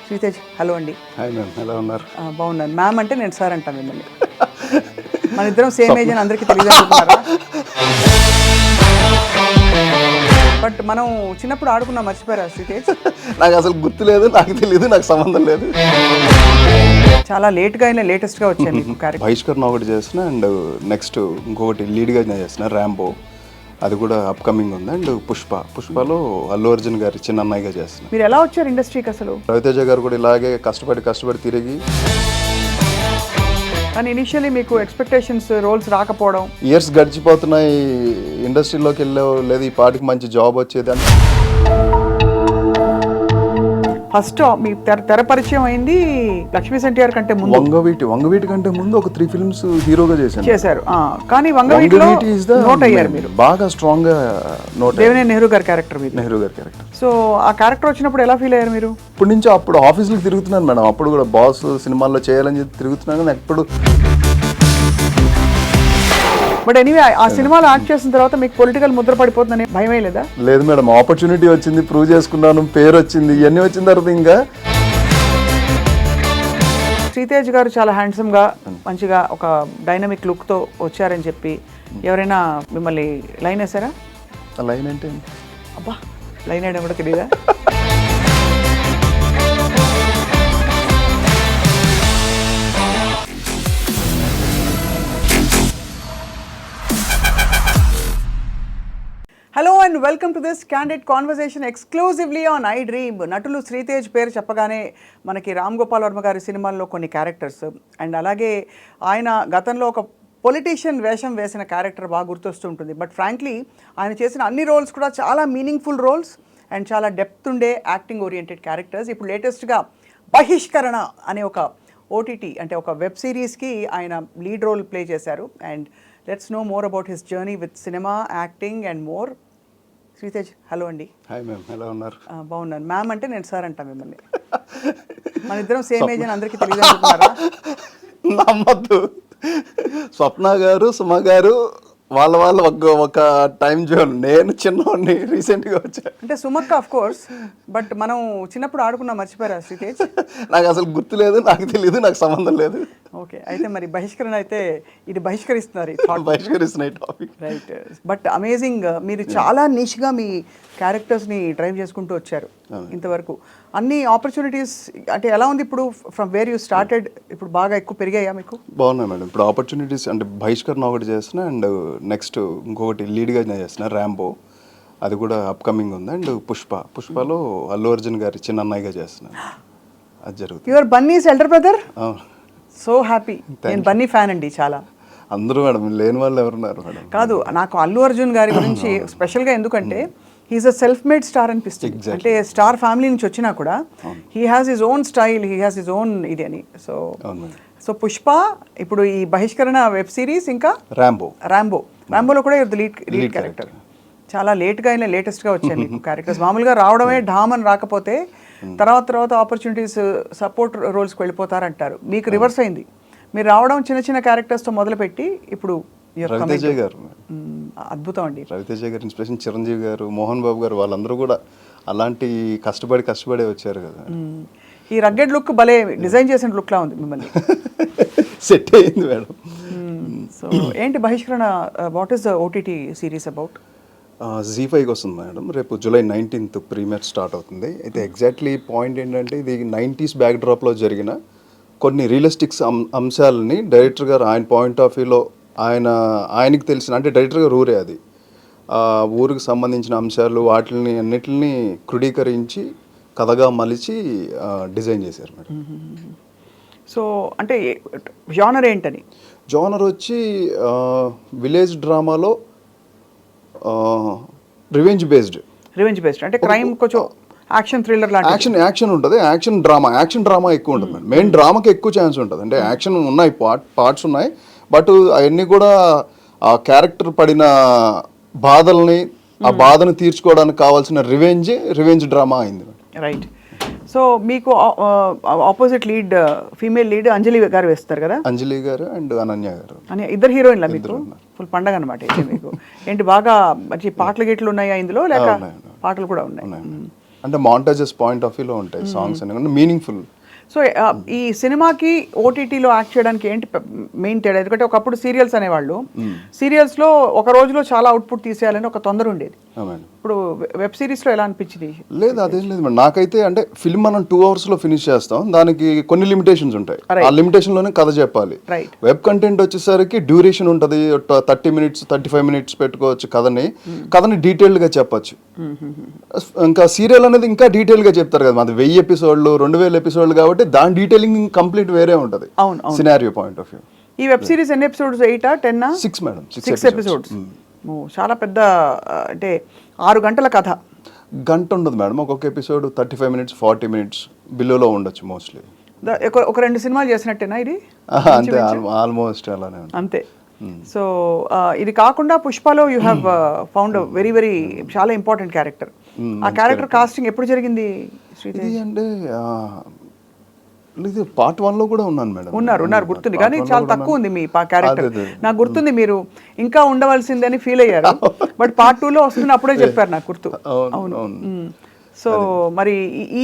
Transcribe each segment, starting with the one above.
Sritej hello అండి. Hi ma'am, ఎలా ఉన్నారు? బాగున్నాను. మ్యామ్ అంటే నేను సార్ అంటాను మిమ్మల్ని. మన ఇద్దరం సేమ్ ఏజ్ అని అందరికీ తెలియదు అనుకుంటున్నారా? బట్ మనం చిన్నప్పుడు ఆడుకున్నాం, మర్చిపోయారా శ్రీతేజ్? నాకు అసలు గుర్తు లేదు, నాకు తెలియదు, నాకు సంబంధం లేదు. చాలా లేట్గా అయినా లేటెస్ట్గా వచ్చాయి మీకు క్యారెక్టర్. బహిష్కరణ ఒకటి చేసిన అండ్ నెక్స్ట్ ఇంకొకటి లీడ్గా చేసిన ర్యాంబో, అది కూడా అప్కమింగ్ ఉంది. అండ్ పుష్పలో అల్లు అర్జున్ గారి చిన్న అన్నయ్యగా చేస్తున్నా. మీరు ఎలా వచ్చారు ఇండస్ట్రీకి అసలు? రవితేజ గారు కూడా ఇలాగే కష్టపడి తిరిగి, కానీ ఇనిషియల్లీ మీకు ఎక్స్పెక్టేషన్స్ రోల్స్ రాకపోవడం, ఇయర్స్ గడిచిపోతున్నాయి, ఇండస్ట్రీలోకి వెళ్ళే లేదు, ఈ పాటికి మంచి జాబ్ వచ్చేది అని. ఫస్ట్ మీ తెర పరిచయం అయింది లక్ష్మీస్ ఎన్టీఆర్ కంటే ముందు. వంగవీటి కంటే ముందు ఒక 3 ఫిల్మ్స్ హీరోగా చేశారు. కానీ వంగవీటిలో నోట్ అయ్యారు మీరు, బాగా స్ట్రాంగ్ గా నోట్. దేవినేని నెహ్రూ గారి క్యారెక్టర్ మీరు. నెహ్రూ గారి క్యారెక్టర్. సో ఆ క్యారెక్టర్ వచ్చినప్పుడు ఎలా ఫీల్ అయ్యారు మీరు? ఇప్పటి నుంచి అప్పుడు ఆఫీసులకు తిరుగుతున్నాను మేడం, అప్పుడు కూడా బాస్ సినిమాల్లో చేయాలని చెప్పి తిరుగుతున్నాను, కానీ ఎప్పుడు. బట్ ఎనీవే ఆ సినిమాలో యాక్ట్ చేసిన తర్వాత మీకు పొలిటికల్ ముద్ర పడిపోతుందని భయమే లేదా? లేదు మేడం, ఆపర్చునిటీ వచ్చింది, ప్రూవ్ చేసుకున్నాను, పేరు వచ్చింది, ఇవన్నీ వచ్చిన తర్వాత ఇంకా. శ్రీతేజ్ గారు చాలా హ్యాండ్సమ్గా మంచిగా ఒక డైనమిక్ లుక్తో వచ్చారని చెప్పి ఎవరైనా మిమ్మల్ని లైన్ వేసారా? లైన్ అంటే అబ్బా, లైన్ వేయడం కూడా తెలియదా? Hello and welcome to this candid conversation exclusively on I dream. నటులు శ్రీతేజ్ పేరు చెప్పగానే మనకి రామ్ గోపాల్ వర్మ గారి సినిమాల్లో కొన్ని క్యారెక్టర్స్ అండ్ అలాగే ఆయన గతంలో ఒక పొలిటీషియన్ వేషం వేసిన క్యారెక్టర్ బాగా గుర్తొస్తుంటుంది. బట్ ఫ్రాంక్లీ ఆయన చేసిన అన్ని రోల్స్ కూడా చాలా మీనింగ్ఫుల్ రోల్స్ అండ్ చాలా డెప్త్ ఉండే యాక్టింగ్ ఓరియంటెడ్ క్యారెక్టర్స్. ఇప్పుడు లేటెస్ట్గా బహిష్కరణ అనే ఒక ఓటీటీ అంటే ఒక వెబ్ సిరీస్కి ఆయన లీడ్ రోల్ ప్లే చేశారు. And let's know more about his journey with cinema, acting and more. Sritej hello అండి. హాయ్ మ్యామ్, ఎలా ఉన్నారు? బాగున్నాను. మ్యామ్ అంటే నేను సార్ అంటాను మిమ్మల్ని. మన ఇద్దరం సేమ్ ఏజ్ అని అందరికీ తెలియదు అనుకుంటున్నారా? నమ్మద్దు. స్వప్న గారు, సుమ గారు వాళ్ళ ఒక టైం జోన్, నేను చిన్నవాడిని రీసెంట్గా వచ్చా. అంటే సుమక్క ఆఫ్ కోర్స్, బట్ మనం చిన్నప్పుడు ఆడుకున్నాం, మర్చిపోయారా శ్రీతేజ్? నాకు అసలు గుర్తు లేదు, నాకు తెలియదు, నాకు సంబంధం లేదు. ఓకే, అయితే మరి బహిష్కరణ అయితే ఇది బహిష్కరిస్తున్నారు బహిష్కరిస్తున్న టాపిక్. రైట్. బట్ అమేజింగ్, మీరు చాలా నిష్గా మీ క్యారెక్టర్స్ని డ్రైవ్ చేసుకుంటూ వచ్చారు ఇంతవరకు. అన్ని ఆపర్చునిటీస్ అంటే ఎలా ఉంది ఇప్పుడు ఫ్రమ్ వేర్ యూ స్టార్టెడ్? ఇప్పుడు బాగా ఎక్కువ పెరిగాయా మీకు? బాగున్నాయి మేడం, ఇప్పుడు ఆపర్చునిటీస్ అంటే బహిష్కరణ ఒకటి చేసిన అండ్ నెక్స్ట్ ఇంకొకటి లీడ్గా చేసిన ర్యాంబో, అది కూడా అప్కమింగ్ ఉంది. అండ్ పుష్పలో అల్లు అర్జున్ గారి చిన్న అన్నయ్యగా చేస్తున్నాను, అది జరుగుతుంది. Your Bunny's elder brother? So happy. నేను బన్నీ ఫ్యాన్ అండి చాలా. అందరూ మేడం, లేని వాళ్ళు ఎవరున్నారు మేడం? కాదు, నాకు అల్లు అర్జున్ గారి గురించి స్పెషల్గా ఎందుకంటే he's a self made star అనిపిస్తుంది. అంటే స్టార్ ఫ్యామిలీ నుంచి వచ్చినా కూడా he has his own style, he has his own ఇది అని. సో పుష్ప, ఇప్పుడు ఈ బహిష్కరణ వెబ్ సిరీస్, ఇంకా ర్యాంబోలో కూడా లీడ్ క్యారెక్టర్. చాలా లేట్గా అయినా లేటెస్ట్గా వచ్చాయి మీకు క్యారెక్టర్స్. మామూలుగా రావడమే ఢామ్ అని రాకపోతే తర్వాత ఆపర్చునిటీస్ సపోర్ట్ రోల్స్కి వెళ్ళిపోతారంటారు. మీకు రివర్స్ అయింది, మీరు రావడం చిన్న చిన్న క్యారెక్టర్స్తో మొదలుపెట్టి ఇప్పుడు రవితేజ గారు. అద్భుతం అండి. రవితేజ గారు ఇన్స్పిరేషన్, చిరంజీవి గారు, మోహన్ బాబు గారు, వాళ్ళందరూ కూడా అలాంటి కష్టపడే వచ్చారు కదా. ఈ రగ్గెడ్ లుక్ భలే డిజైన్ చేసిన లుక్లా ఉంది మిమ్మల్ని. సెట్ అయింది మేడం. సో ఏంటి Bahishkarana, what is the OTT series about? Z5కి వస్తుంది మేడం, రేపు July 19th ప్రీమియర్ స్టార్ట్ అవుతుంది. అయితే ఎగ్జాక్ట్లీ పాయింట్ ఏంటంటే ఇది 90s బ్యాక్డ్రాప్లో జరిగిన కొన్ని రియలిస్టిక్స్ అంశాలని డైరెక్టర్ గారు ఆయన పాయింట్ ఆఫ్ వ్యూలో ఆయనకి తెలిసిన, అంటే డైరెక్టర్ గారు ఊరే అది, ఊరికి సంబంధించిన అంశాలు వాటిని అన్నిటిని క్రోడీకరించి కథగా మలిచి డిజైన్ చేశారు మేడం. సో అంటే జానర్ ఏంటని? జానర్ వచ్చి విలేజ్ డ్రామాలో రివెంజ్ బేస్డ్ అంటే క్రైమ్, కొంచెం యాక్షన్ థ్రిల్లర్ లాంటి. యాక్షన్ ఉంటుంది, యాక్షన్ డ్రామా ఎక్కువ ఉంటుంది మేడం. మెయిన్ డ్రామాకి ఎక్కువ ఛాన్స్ ఉంటుంది. అంటే యాక్షన్ ఉన్నాయి, పార్ట్స్ ఉన్నాయి, బట్ అవన్నీ కూడా ఆ క్యారెక్టర్ పడిన బాధల్ని, ఆ బాధను తీర్చుకోవడానికి కావాల్సిన రివెంజ్ డ్రామా అయింది. రైట్. సో మీకు ఆపోజిట్ లీడ్, ఫీమేల్ లీడ్ అంజలి గారు వేస్తారు కదా? అంజలి గారు అండ్ అనన్య గారు, ఇద్దరు హీరోయిన్లా మీకు? ఫుల్ పండగ అనమాట మీకు. ఏంటి బాగా మంచి పాటలు గిట్లు ఉన్నాయా ఇందులో, లేక పాటలు కూడా ఉన్నాయి? అంటే మాంటాజెస్ పాయింట్ ఆఫ్ వ్యూలో ఉంటాయి సాంగ్స్ అనేవి మీనింగ్ఫుల్. సో ఈ సినిమాకి ఓటీటీలో యాక్ట్ చేయడానికి ఏంటి మెయిన్ తేడా? ఎందుకంటే ఒకప్పుడు సీరియల్స్ అనేవాళ్ళు, సీరియల్స్లో ఒక రోజులో చాలా అవుట్పుట్ తీసేయాలని ఒక తొందర ఉండేది. ఇప్పుడు వెబ్ సిరీస్లో ఎలా అనిపించింది? లేదు అదేం లేదు మేడం, నాకైతే అంటే ఫిల్మ్ మనం 2 అవర్స్లో ఫినిష్ చేస్తాం, దానికి కొన్ని లిమిటేషన్స్ ఉంటాయి, ఆ లిమిటేషన్లోనే కథ చెప్పాలి. వెబ్ కంటెంట్ వచ్చేసరికి డ్యూరేషన్ ఉంటుంది, 30 minutes 35 minutes పెట్టుకోవచ్చు కథని డీటెయిల్డ్గా చెప్పచ్చు. ఇంకా సీరియల్ అనేది ఇంకా డీటెయిల్గా చెప్తారు కదా, మాది 1000 ఎపిసోడ్లు 2000 ఎపిసోడ్లు కాబట్టి దాని డీటెయిలింగ్ కంప్లీట్ వేరే ఉంటుంది సినారియో పాయింట్ ఆఫ్ వ్యూ. ఈ వెబ్ సిరీస్ ఎన్ని ఎపిసోడ్స్? 8 ఆ 10 ఆ? 6 మేడం, 6 ఎపిసోడ్స్. చాలా పెద్ద, అంటే 6 గంటల కథ. గంట ఉండదు మేడం, ఒక్కొక్క ఎపిసోడ్ 35 minutes 40 minutes బిలోలో ఉండొచ్చు మోస్ట్లీ. ఒక 2 సినిమాలు చేసినట్టేనా ఇది? అంతే, ఆల్మోస్ట్ అలానే అంతే. సో ఇది కాకుండా పుష్పలో you have found very very చాలా ఇంపార్టెంట్ క్యారెక్టర్. ఆ క్యారెక్టర్ కాస్టింగ్ ఎప్పుడు జరిగింది శ్రీతేజ్? ఇది అంటే ఇది పార్ట్ 1లో కూడా ఉన్నాను మేడం. ఉన్నారు గుర్తుంది, కానీ చాలా తక్కువ ఉంది మీ క్యారెక్టర్. నాకు గుర్తుంది మీరు ఇంకా ఉండవలసిందని ఫీల్ అయ్యారు, బట్ పార్ట్ 2లో వస్తుంది అప్పుడే చెప్పారు నాకు గుర్తు. అవును. సో మరి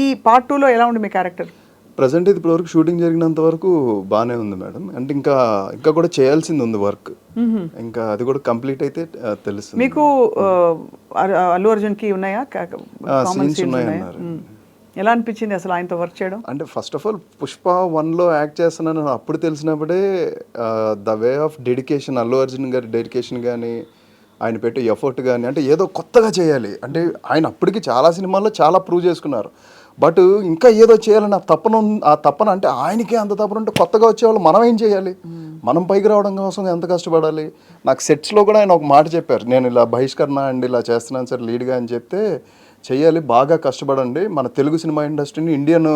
ఈ పార్ట్ 2లో ఎలా ఉంది మీ క్యారెక్టర్? ప్రజెంట్ ఇది ఇప్పటివరకు షూటింగ్ జరిగినంత వరకు బాగానే ఉంది మేడం, అంటే ఇంకా కూడా చేయాల్సింది ఉంది వర్క్, ఇంకా అది కూడా కంప్లీట్ అయితే తెలుస్తుంది. మీకు అల్లు అర్జున్కి ఉన్నాయా సీన్స్ ఉన్నాయన్నారు? ఎలా అనిపించింది అసలు ఆయనతో వర్క్ చేయడం? అంటే ఫస్ట్ ఆఫ్ ఆల్ పుష్ప 1లో యాక్ట్ చేస్తున్నాను అప్పుడు తెలిసినప్పుడే the way of dedication, Allu Arjun గారి డెడికేషన్ కానీ ఆయన పెట్టే ఎఫర్ట్ కానీ, అంటే ఏదో కొత్తగా చేయాలి అంటే ఆయన అప్పటికి చాలా సినిమాల్లో చాలా ప్రూవ్ చేసుకున్నారు, బట్ ఇంకా ఏదో చేయాలని ఆ తపన అంటే ఆయనకే అంత తపన ఉంటే కొత్తగా వచ్చేవాళ్ళు మనం ఏం చేయాలి, మనం పైకి రావడం కోసం ఎంత కష్టపడాలి. నాకు సెట్స్లో కూడా ఆయన ఒక మాట చెప్పారు, నేను ఇలా బహిష్కరణ అండి ఇలా చేస్తున్నాను సార్ లీడ్గా అని చెప్తే, చెయ్యాలి బాగా కష్టపడండి, మన తెలుగు సినిమా ఇండస్ట్రీని ఇండియన్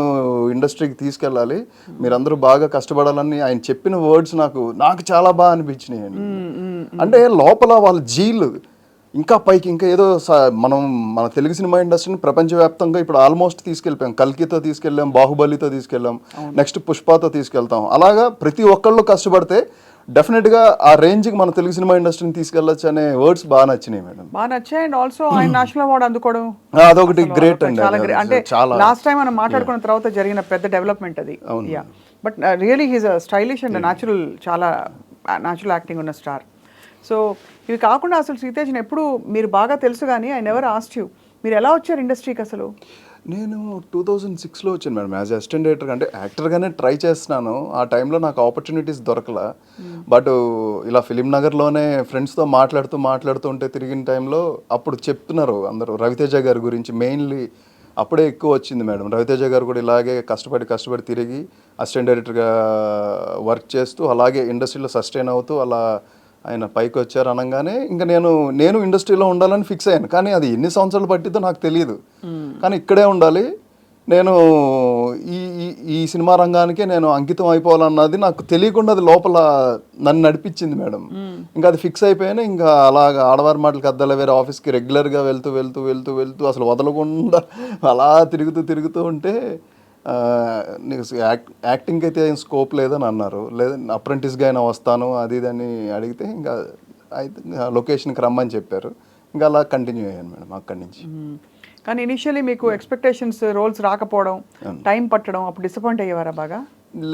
ఇండస్ట్రీకి తీసుకెళ్ళాలి, మీరందరూ బాగా కష్టపడాలని ఆయన చెప్పిన వర్డ్స్ నాకు చాలా బాగా అనిపించినాయి. అంటే లోపల వాళ్ళ జీలు ఇంకా పైకి ఇంకా ఏదో మన తెలుగు సినిమా ఇండస్ట్రీని ప్రపంచవ్యాప్తంగా ఇప్పుడు ఆల్మోస్ట్ తీసుకెళ్ళిపోయాం, కల్కితో తీసుకెళ్ళాం, బాహుబలితో తీసుకెళ్ళాం, నెక్స్ట్ పుష్పతో తీసుకెళ్తాం. అలాగా ప్రతి ఒక్కళ్ళు కష్టపడితే డెఫినెట్గా ఆ రేంజ్కి మన తెలుగు సినిమా ఇండస్ట్రీని తీసుకెళ్ళచ్చు అనే వర్డ్స్ బాగా నచ్చినాయి మేడం. బాగా నచ్చాయి. అండ్ ఆల్సో ఆయన నేషనల్ అవార్డు అందుకోవడం అదొకటి గ్రేట్ అండి, అంటే లాస్ట్ టైం మనం మాట్లాడుకున్న తర్వాత జరిగిన పెద్ద డెవలప్మెంట్ అది. But really he's stylish and natural, చాలా న్యాచురల్ యాక్టింగ్ ఉన్న స్టార్. సో ఇవి కాకుండా అసలు శ్రీతేజ్ని ఎప్పుడు మీరు బాగా తెలుసు, కానీ ఐ నెవర్ ఆస్క్డ్ యూ, మీరు ఎలా వచ్చారు ఇండస్ట్రీకి అసలు? నేను 2006లో వచ్చాను మేడం యాజ్ అసిస్టెంట్ డైరెక్టర్, అంటే యాక్టర్గానే ట్రై చేస్తున్నాను. ఆ టైంలో నాకు ఆపర్చునిటీస్ దొరకలా, బట్ ఇలా ఫిలిం నగర్లోనే ఫ్రెండ్స్తో మాట్లాడుతూ ఉంటే తిరిగిన టైంలో అప్పుడు చెప్తున్నారు అందరూ రవితేజ గారి గురించి, మెయిన్లీ అప్పుడే ఎక్కువ వచ్చింది మేడం. రవితేజ గారు కూడా ఇలాగే కష్టపడి తిరిగి అసిస్టెంట్ డైరెక్టర్గా వర్క్ చేస్తూ అలాగే ఇండస్ట్రీలో సస్టైన్ అవుతూ అలా ఆయన పైకి వచ్చారు అనగానే ఇంకా నేను ఇండస్ట్రీలో ఉండాలని ఫిక్స్ అయ్యాను. కానీ అది ఎన్ని సంవత్సరాలు పట్టిద్దో నాకు తెలియదు, కానీ ఇక్కడే ఉండాలి, నేను ఈ సినిమా రంగానికే నేను అంకితం అయిపోవాలన్నది నాకు తెలియకుండా అది లోపల నన్ను నడిపించింది మేడం. ఇంకా అది ఫిక్స్ అయిపోయాను. ఇంకా అలాగా ఆడవారి మాటలకు అద్దాల వేరే ఆఫీస్కి రెగ్యులర్గా వెళ్తూ అసలు వదలకుండా అలా తిరుగుతూ ఉంటే నీకు యాక్టింగ్కి అయితే ఏం స్కోప్ లేదని అన్నారు, లేదా అప్రెంటిస్గా అయినా వస్తాను అది అని అడిగితే ఇంకా అయితే లొకేషన్కి రమ్మని చెప్పారు. ఇంకా అలా కంటిన్యూ అయ్యాను మేడం అక్కడి నుంచి. కానీ ఇనిషియలీ మీకు ఎక్స్పెక్టేషన్స్ రోల్స్ రాకపోవడం, టైం పట్టడం, అప్పుడు డిసప్పాయింట్ అయ్యేవారా బాగా?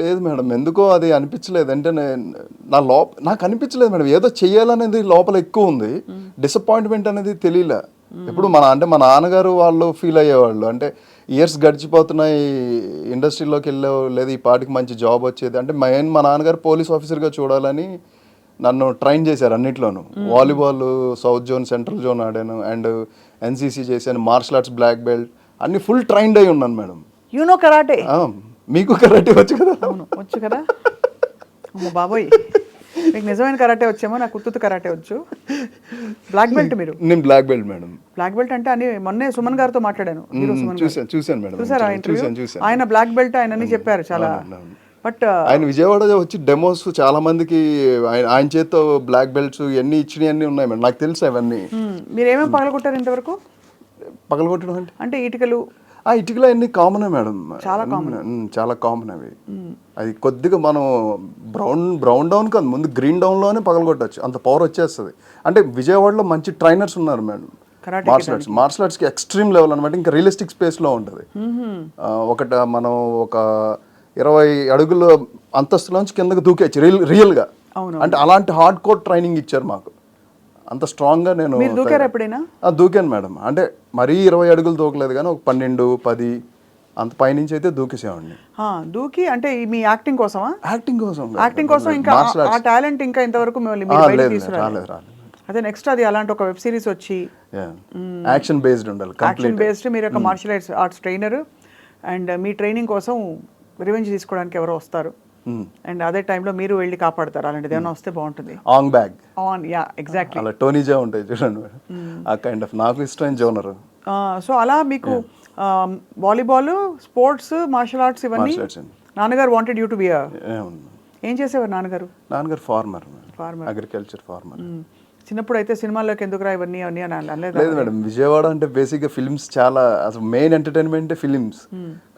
లేదు మేడం, ఎందుకో అది అనిపించలేదు. అంటే నాకు అనిపించలేదు మేడం, ఏదో చెయ్యాలనేది లోపల ఎక్కువ ఉంది, డిసప్పాయింట్మెంట్ అనేది తెలియలే. ఇప్పుడు మా నాన్నగారు వాళ్ళు ఫీల్ అయ్యేవాళ్ళు, అంటే ఇయర్స్ గడిచిపోతున్నాయి ఇండస్ట్రీలోకి వెళ్ళావు, లేదా ఈ పాటికి మంచి జాబ్ వచ్చేది, అంటే మా నాన్నగారు పోలీస్ ఆఫీసర్గా చూడాలని నన్ను ట్రైన్ చేశారు అన్నిట్లోనూ. Volleyball south zone, central zone ఆడాను, అండ్ ఎన్సీసీ చేశాను, మార్షల్ ఆర్ట్స్ బ్లాక్ బెల్ట్, అన్ని ఫుల్ ట్రైన్డ్ అయి ఉన్నాను మేడం. You know karate? మీకు కరాటే వచ్చు కదా? వచ్చు కదా. బాబోయ్, మీకు నిజమైన కరాటే వచ్చేమో, నాకు ఉత్తుత కరాటే వచ్చు. బ్లాక్ బెల్ట్ మీరు? నేను black belt madam. Black belt అంటే అని మొన్నే సుమన్ గారితో మాట్లాడాను, చూసాను మేడం. చూసారా ఇంటర్వ్యూ? ఆయన బ్లాక్ బెల్ట్ ఆయన అని చెప్పారు చాలా. బట్ ఆయన విజయవాడ వచ్చి డెమోస్ చాలా మందికి ఆయన చేతితో బ్లాక్ బెల్ట్స్ ఎన్ని ఇచ్చినవి ఉన్నాయి మేడం, నాకు తెలుసు అవన్నీ. మీరు ఏమేమి పగలగొట్టారు ఇంతవరకు? పగలగొట్టడం అంటే ఇటుకలు? ఇటుకలు అన్ని కామనే మేడం, చాలా కామన్ అవి. అది కొద్దిగా మనం బ్రౌన్ డౌన్ కాదు, ముందు గ్రీన్ డౌన్లోనే పగలగొట్టచ్చు, అంత పవర్ వచ్చేస్తుంది. అంటే విజయవాడలో మంచి ట్రైనర్స్ ఉన్నారు మేడం, మార్షల్ ఆర్ట్స్కి ఎక్స్ట్రీమ్ లెవెల్ అనమాట. ఇంకా రియలిస్టిక్ స్పేస్లో ఉంటుంది. మనం ఒక 20 అడుగుల అంతస్తులోంచి కిందకి దూకేచ్చు రియల్గా. అంటే అలాంటి హార్డ్ కోర్ ట్రైనింగ్ ఇచ్చారు మాకు. అంత స్ట్రాంగ్గా నేను దూకాను మేడం. అంటే మరీ 20 అడుగులు దూకలేదు కానీ ఒక 12, 10 అంత పైనుంచి అయితే దూకేసేవాడిని. దూకి అంటే మీ యాక్టింగ్ కోసమా? యాక్టింగ్ కోసం ఇంకా ఆ టాలెంట్ ఇంకా ఇంతవరకు రాలేదు. అదే నెక్స్ట్ అది అలాంటి ఒక వెబ్ సిరీస్ వచ్చి యాక్షన్ బేస్డ్ ఉండాలి. యాక్షన్ బేస్డ్ మీరు ఒక మార్షల్ ఆర్ట్స్ ట్రైనర్ అండ్ మీ ట్రైనింగ్ కోసం రివెంజ్ తీసుకోవడానికి ఎవరో వస్తారు అండ్ అదే టైంలో మీరు వెళ్ళి కాపాడతారు. అలాంటిది ఏమైనా వస్తే బాగుంటుంది. ఎగ్జాక్ట్లీ అలా టోనీజా ఉంటాయి చూడండి, ఆ కైండ్ ఆఫ్ నాకు ఇష్టమైన జోనర్. సో అలా మీకు వాలీబాల్, స్పోర్ట్స్, మార్షల్ ఆర్ట్స్ ఇవన్నీ నాన్నగారు వాంటెడ్ యూ టు బి. ఏం చేసేవారు నాన్నగారు? Farmer, agriculture farmer. చిన్నప్పుడు అయితే సినిమాల్లోకి ఎందుకు రా ఇవన్నీ అని అనలేదు? లేదు మేడం, విజయవాడ అంటే బేసిక్గా ఫిల్మ్స్ చాలా, అసలు మెయిన్ ఎంటర్టైన్మెంటే ఫిలిమ్స్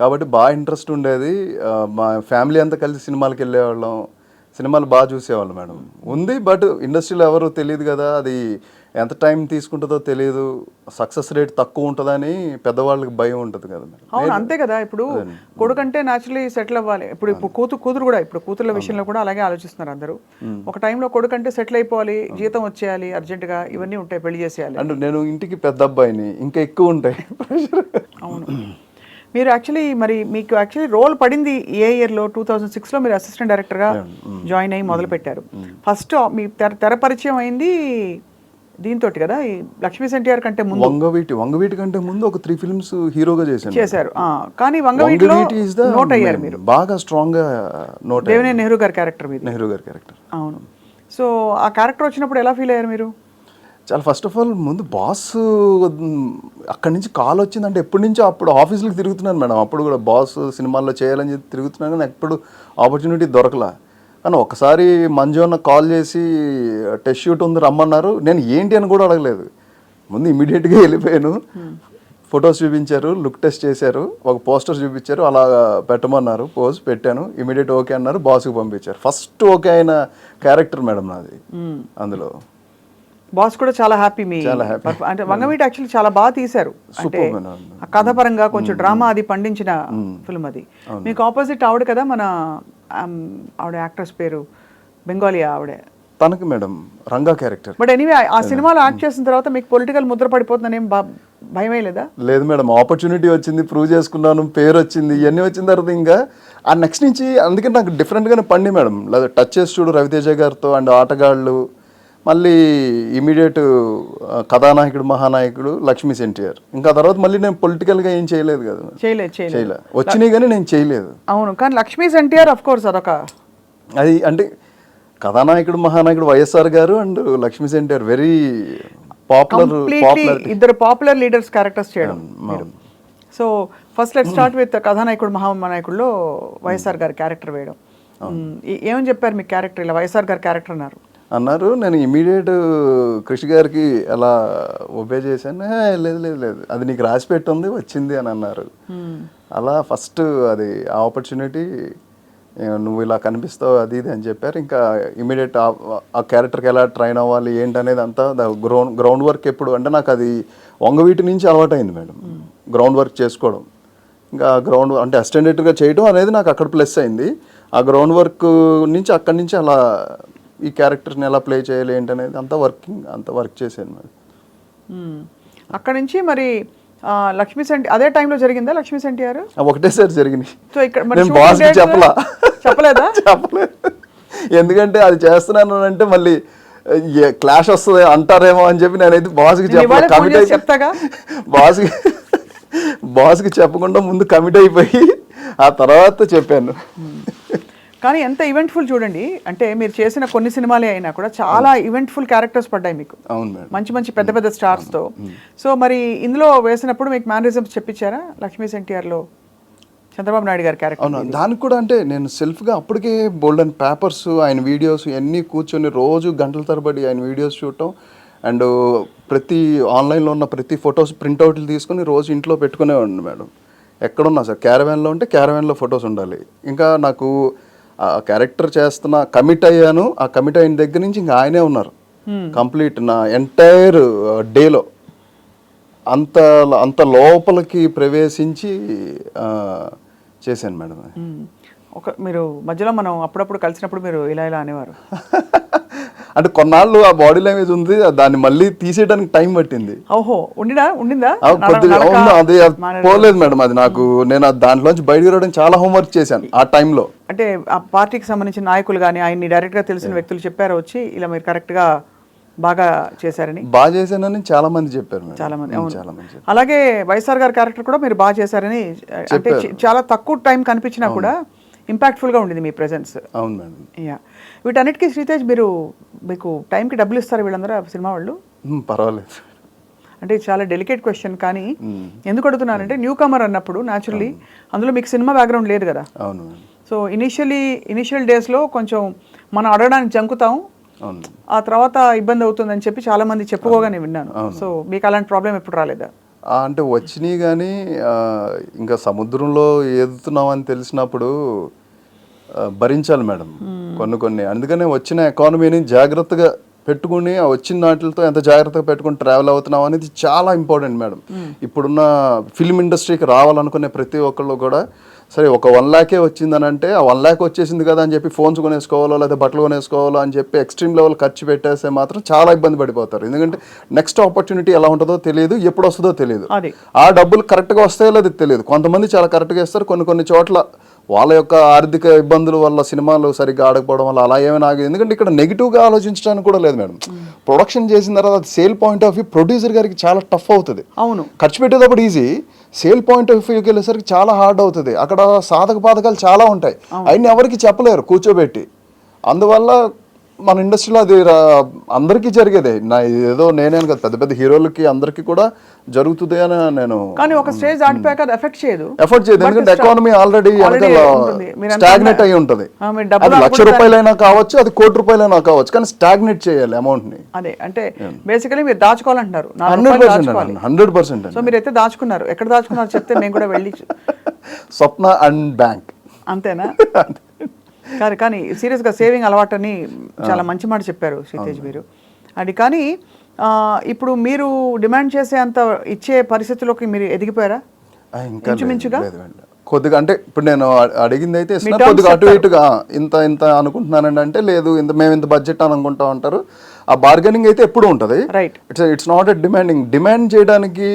కాబట్టి బాగా ఇంట్రెస్ట్ ఉండేది. మా ఫ్యామిలీ అంతా కలిసి సినిమాలకు వెళ్ళేవాళ్ళం, సినిమాలు బాగా చూసేవాళ్ళు మేడం. ఉంది బట్ ఇండస్ట్రీలో ఎవరు తెలియదు కదా, అది ఎంత టైం తీసుకుంటుందో తెలియదు, సక్సెస్ రేట్ తక్కువ ఉంటుందని పెద్దవాళ్ళకి భయం ఉంటుంది కదా మేడం. అవును అంతే కదా. ఇప్పుడు కొడుకంటే న్యాచురలీ సెటిల్ అవ్వాలి. ఇప్పుడు కూతురు కూడా, ఇప్పుడు కూతుర్ల విషయంలో కూడా అలాగే ఆలోచిస్తున్నారు అందరూ. ఒక టైంలో కొడుకంటే సెటిల్ అయిపోవాలి, జీతం వచ్చేయాలి అర్జెంటుగా, ఇవన్నీ ఉంటాయి, పెళ్లి చేసేయాలి. అంటే నేను ఇంటికి పెద్ద అబ్బాయిని, ఇంకా ఎక్కువ ఉంటాయి. అవును. మీరు యాక్చువల్లీ మరి మీకు యాక్చువల్లీ రోల్ పడింది ఏ ఇయర్లో? 2006లో మీరు అసిస్టెంట్ డైరెక్టర్గా జాయిన్ అయ్యి మొదలు పెట్టారు. ఫస్ట్ మీ తెర పరిచయం అయింది దీంతో కదా, ఈ లక్ష్మీ ఎన్టీఆర్ కంటే ముందు. వంగవీటి కంటే ముందు ఒక 3 ఫిల్మ్స్ హీరోగా చేశారు. కానీ వంగవీటిలో నోట్ అయ్యారు మీరు బాగా స్ట్రాంగ్ గా. నోట్ దేవినేని నెహ్రూ గారి క్యారెక్టర్ మీద. నెహ్రూ గారి క్యారెక్టర్. అవును. సో ఆ క్యారెక్టర్ వచ్చినప్పుడు ఎలా ఫీల్ అయ్యారు మీరు? చాలా ఫస్ట్ ఆఫ్ ఆల్ ముందు బాస్ అక్కడి నుంచి కాల్ వచ్చిందంటే ఎప్పటి నుంచో అప్పుడు ఆఫీసులకు తిరుగుతున్నాను మేడం. అప్పుడు కూడా బాస్ సినిమాల్లో చేయాలని చెప్పి తిరుగుతున్నాను కానీ ఎప్పుడు ఆపర్చునిటీ దొరకలా. కానీ ఒకసారి మంజు అన్న కాల్ చేసి టెస్ట్ షూట్ ఉంది రమ్మన్నారు. నేను ఏంటి అని కూడా అడగలేదు, ముందు ఇమీడియట్గా వెళ్ళిపోయాను. ఫొటోస్ చూపించారు, లుక్ టెస్ట్ చేశారు, ఒక పోస్టర్ చూపించారు, అలా పెట్టమన్నారు, పోజ్ పెట్టాను, ఇమీడియట్ ఓకే అన్నారు, బాస్కి పంపించారు. ఫస్ట్ ఓకే అయిన క్యారెక్టర్ మేడం నాది. అందులో బాస్ కూడా చాలా హ్యాపీ. అంటే వంగవీటి యాక్చువల్లీ చాలా బాగా తీశారు. అంటే కథపరంగా కొంచెం డ్రామా అది పండించిన ఫిల్మ్ అది. మీకు ఆపోజిట్ ఆవిడ కదా, మన ఆవిడ యాక్ట్రెస్ పేరు బెంగాలీ ఆవిడే తనకి madam Ranga character. But anyway ఆ సినిమాలో యాక్ట్ చేసిన తర్వాత మీకు పొలిటికల్ ముద్ర పడిపోతుందని ఏం భయమే లేదా? లేదు మేడం, ఆపర్చునిటీ వచ్చింది, ప్రూవ్ చేసుకున్నాను, పేరు వచ్చింది, ఇవన్నీ వచ్చిన తర్వాత ఇంకా ఆ నెక్స్ట్ నుంచి అందుకే నాకు డిఫరెంట్గానే పండి మేడం. లేదా టచ్ చేసి చూడు రవితేజ గారితో అండ్ ఆటగాళ్ళు, మళ్ళీ ఇమీడియట్ కథానాయకుడు మహానాయకుడు లక్ష్మీ ఎన్టీఆర్. ఇంకా తర్వాత మళ్ళీ నేను పొలిటికల్గా ఏం చేయలేదు కదా, చేయలేదు, వచ్చినాయి కానీ నేను చేయలేదు. అవును, కానీ లక్ష్మీ ఎన్టీఆర్ ఆఫ్ కోర్స్ అదొక అది అంటే కథానాయకుడు మహానాయకుడు వైఎస్ఆర్ గారు and Lakshmi NTR very popular, ఇద్దరు పాపులర్ లీడర్స్ క్యారెక్టర్స్ చేయడం. So first let start with కథానాయకుడు మహానాయకుడులో వైఎస్ఆర్ గారి క్యారెక్టర్ వేయడం. ఏమని చెప్పారు మీ క్యారెక్టర్? ఇలా వైఎస్ఆర్ గారి క్యారెక్టర్ అన్నారు. నేను ఇమీడియట్ కృషి గారికి అలా ఒబే చేశాను. లేదు లేదు లేదు, అది నీకు రాసి పెట్టుంది, వచ్చింది అని అన్నారు. అలా ఫస్ట్ అది ఆపర్చునిటీ, నువ్వు ఇలా కనిపిస్తావు అది ఇది అని చెప్పారు. ఇంకా ఇమీడియట్ ఆ క్యారెక్టర్కి ఎలా ట్రైన్ అవ్వాలి ఏంటనేది అంతా గ్రౌండ్ వర్క్ ఎప్పుడు అంటే నాకు అది వంగవీటి నుంచి అలవాటైంది మేడం, గ్రౌండ్ వర్క్ చేసుకోవడం. ఇంకా గ్రౌండ్ అంటే అసిస్టెంట్గా చేయడం అనేది నాకు అక్కడ ప్లస్ అయింది. ఆ గ్రౌండ్ వర్క్ నుంచి అక్కడి నుంచి అలా ఈ క్యారెక్టర్ని ఎలా ప్లే చేయాలి ఏంటనేది అంతా వర్క్ చేశాను మేడం. అక్కడ నుంచి మరి లక్ష్మీ అదే టైంలో జరిగిందా లక్ష్మీ ఎన్టీఆర్? ఒకటేసారి జరిగింది. సో ఇక్కడ చెప్పలేదా? చెప్పలేదు, ఎందుకంటే అది చేస్తున్నాను అంటే మళ్ళీ క్లాష్ వస్తుంది అంటారేమో అని చెప్పి నేనైతే బాస్కి చెప్తాగా, బాస్కి చెప్పకుండా ముందు కమిట్ అయిపోయి ఆ తర్వాత చెప్పాను. కానీ ఎంత ఈవెంట్ఫుల్ చూడండి, అంటే మీరు చేసిన కొన్ని సినిమాలే అయినా కూడా చాలా ఈవెంట్ఫుల్ క్యారెక్టర్స్ పడ్డాయి మీకు, మంచి మంచి పెద్ద పెద్ద స్టార్స్తో. సో మరి ఇందులో వేసినప్పుడు మీకు మేనరిజమ్స్ చెప్పించారా లక్ష్మీ ఎన్టీఆర్లో చంద్రబాబు నాయుడు గారి క్యారెక్టర్? దానికి కూడా అంటే నేను సెల్ఫ్గా అప్పటికే బోల్డ్ అండ్ పేపర్స్, ఆయన వీడియోస్ అన్నీ కూర్చొని రోజు గంటల తరబడి ఆయన వీడియోస్ చూడటం అండ్ ప్రతి ఆన్లైన్లో ఉన్న ప్రతి ఫొటోస్ ప్రింట్అవుట్లు తీసుకొని రోజు ఇంట్లో పెట్టుకునేవాడిని మేడం. ఎక్కడున్నా సార్, క్యారవాన్లో ఉంటే క్యారవాన్లో ఫొటోస్ ఉండాలి. ఇంకా నాకు ఆ క్యారెక్టర్ చేస్తున్నా, కమిట్ అయ్యాను, ఆ కమిట్ అయిన దగ్గర నుంచి ఇంకా ఆయనే ఉన్నారు కంప్లీట్ నా ఎంటైర్ డేలో. అంత అంత లోపలికి ప్రవేశించి చేశాను మేడం. మీరు మధ్యలో మనం అప్పుడప్పుడు కలిసినప్పుడు మీరు ఇలా ఇలా అనేవారు. అంటే కొన్నాళ్ళు ఆ బాడీ లాంగ్వేజ్ ఉంది, దాన్ని మళ్ళీ తీసేయడానికి టైం పట్టింది. ఓహో, ఉండిందా కొద్దిగా అది పోలేదు మేడం. అది నాకు, నేను దాంట్లోంచి బయటకు రావడానికి చాలా హోంవర్క్ చేశాను ఆ టైంలో. అంటే ఆ పార్టీకి సంబంధించిన నాయకులు కానీ ఆయన్ని డైరెక్ట్గా తెలిసిన వ్యక్తులు చెప్పారు వచ్చి ఇలా మీరు కరెక్ట్గా బాగా చేశారని? బాగా చేశానని చాలా మంది చెప్పారు. చాలా మంది. అలాగే వైఎస్ఆర్ గారి క్యారెక్టర్ కూడా మీరు బాగా చేశారని, అంటే చాలా తక్కువ టైం కనిపించినా కూడా ఇంపాక్ట్ఫుల్గా ఉండింది మీ ప్రెజెన్స్. అవును మేడం. యా, వీటన్నిటికీ శ్రీతేజ్ మీకు టైంకి డబ్బులు ఇస్తారు వీళ్ళందరూ సినిమా వాళ్ళు? పర్వాలేదు. అంటే చాలా డెలికేట్ క్వశ్చన్, కానీ ఎందుకు అడుగుతున్నానంటే న్యూ కమర్ అన్నప్పుడు న్యాచురల్లీ అందులో మీకు సినిమా బ్యాక్గ్రౌండ్ లేదు కదా. అవును. సో ఇనిషియల్ డేస్లో కొంచెం మనం అడగడానికి జంకుతాం, ఆ తర్వాత ఇబ్బంది అవుతుందని చెప్పి చాలా మంది చెప్పుకోగానే విన్నాను. సో మీకు అలాంటి ప్రాబ్లం ఎప్పుడు రాలేదా? అంటే వచ్చినాయి, కానీ ఇంకా సముద్రంలో ఎదుగుతున్నామని తెలిసినప్పుడు భరించాలి మేడం కొన్ని. అందుకనే వచ్చిన ఎకానమీని జాగ్రత్తగా పెట్టుకుని, ఆ వచ్చిన వాటితో ఎంత జాగ్రత్తగా పెట్టుకుని ట్రావెల్ అవుతున్నాం అనేది చాలా ఇంపార్టెంట్ మేడం. ఇప్పుడున్న ఫిల్మ్ ఇండస్ట్రీకి రావాలనుకునే ప్రతి ఒక్కళ్ళు కూడా, సరే ఒక 1 lakh వచ్చిందని అంటే ఆ 1 lakh వచ్చేసింది కదా అని చెప్పి ఫోన్స్ కొనేసుకోవాలో లేదా బట్టలు కొనేసుకోవాలో అని చెప్పి ఎక్స్ట్రీమ్ లెవెల్ ఖర్చు పెట్టేస్తే మాత్రం చాలా ఇబ్బంది పడిపోతారు. ఎందుకంటే నెక్స్ట్ ఆపర్చునిటీ ఎలా ఉంటుందో తెలియదు, ఎప్పుడు వస్తుందో తెలియదు, ఆ డబ్బులు కరెక్ట్గా వస్తాయో లేదో తెలియదు. కొంతమంది చాలా కరెక్ట్గా ఇస్తారు, కొన్ని చోట్ల వాళ్ళ యొక్క ఆర్థిక ఇబ్బందుల వల్ల సినిమాలు సరిగ్గా ఆడకపోవడం వల్ల అలా ఏమైనా ఆగదు. ఎందుకంటే ఇక్కడ నెగిటివ్గా ఆలోచించడానికి కూడా లేదు మేడం. ప్రొడక్షన్ చేసిన తర్వాత అది sale point of view producer గారికి చాలా టఫ్ అవుతుంది. అవును, ఖర్చు పెట్టేటప్పుడు ఈజీ, సేల్ పాయింట్ ఆఫ్ వ్యూకి వెళ్ళేసరికి చాలా హార్డ్ అవుతుంది. అక్కడ సాధక బాధకాలు చాలా ఉంటాయి, అవన్నీ ఎవరికి చెప్పలేరు కూర్చోబెట్టి. అందువల్ల మన ఇండస్ట్రీలో అది అందరికీ జరిగేదే. ఏదో నేనే కదా, పెద్ద పెద్ద హీరోలకి అందరికీ కూడా జరుగుతుంది అని నేను. కానీ ఒక స్టేజ్ దాటిపోయాక అది ఎఫెక్ట్ చేయదు. ఎందుకంటే ఎకానమీ ఆల్రెడీ స్టాగ్నేట్ అయి ఉంటుంది. అది ₹1,00,000 కావచ్చు, అది ₹1,00,00,000 కావచ్చు, కానీ స్టాగ్నేట్ చేయాలి అమౌంట్ ని. అదే అంటే బేసికలీ మీరు దాచుకోవాలంటున్నారు. 100%. సో మీరైతే దాచుకున్నారు. ఎక్కడ దాచుకున్నారు చెప్తే మేము కూడా వెళ్ళి. స్వప్న అండ్ బ్యాంక్. అంతేనా? కానీ సీరియస్గా సేవింగ్ అలవాటని చాలా మంచి మాట చెప్పారు శ్రీతేజ్ మీరు. అది కానీ ఇప్పుడు మీరు డిమాండ్ చేసే అంత ఇచ్చే పరిస్థితుల్లోకి మీరు ఎదిగిపోయారా? ఇంచుమించుగా కొద్దిగా. అంటే ఇప్పుడు నేను అడిగింది అయితే కొద్దిగా అటు ఇటుగా ఇంత అనుకుంటున్నానండి అంటే, లేదు మేము ఇంత బడ్జెట్ అని అనుకుంటా ఉంటారు. ఆ బార్గెనింగ్ అయితే ఎప్పుడు ఉంటుంది. Right. It's not a demand చేయడానికి.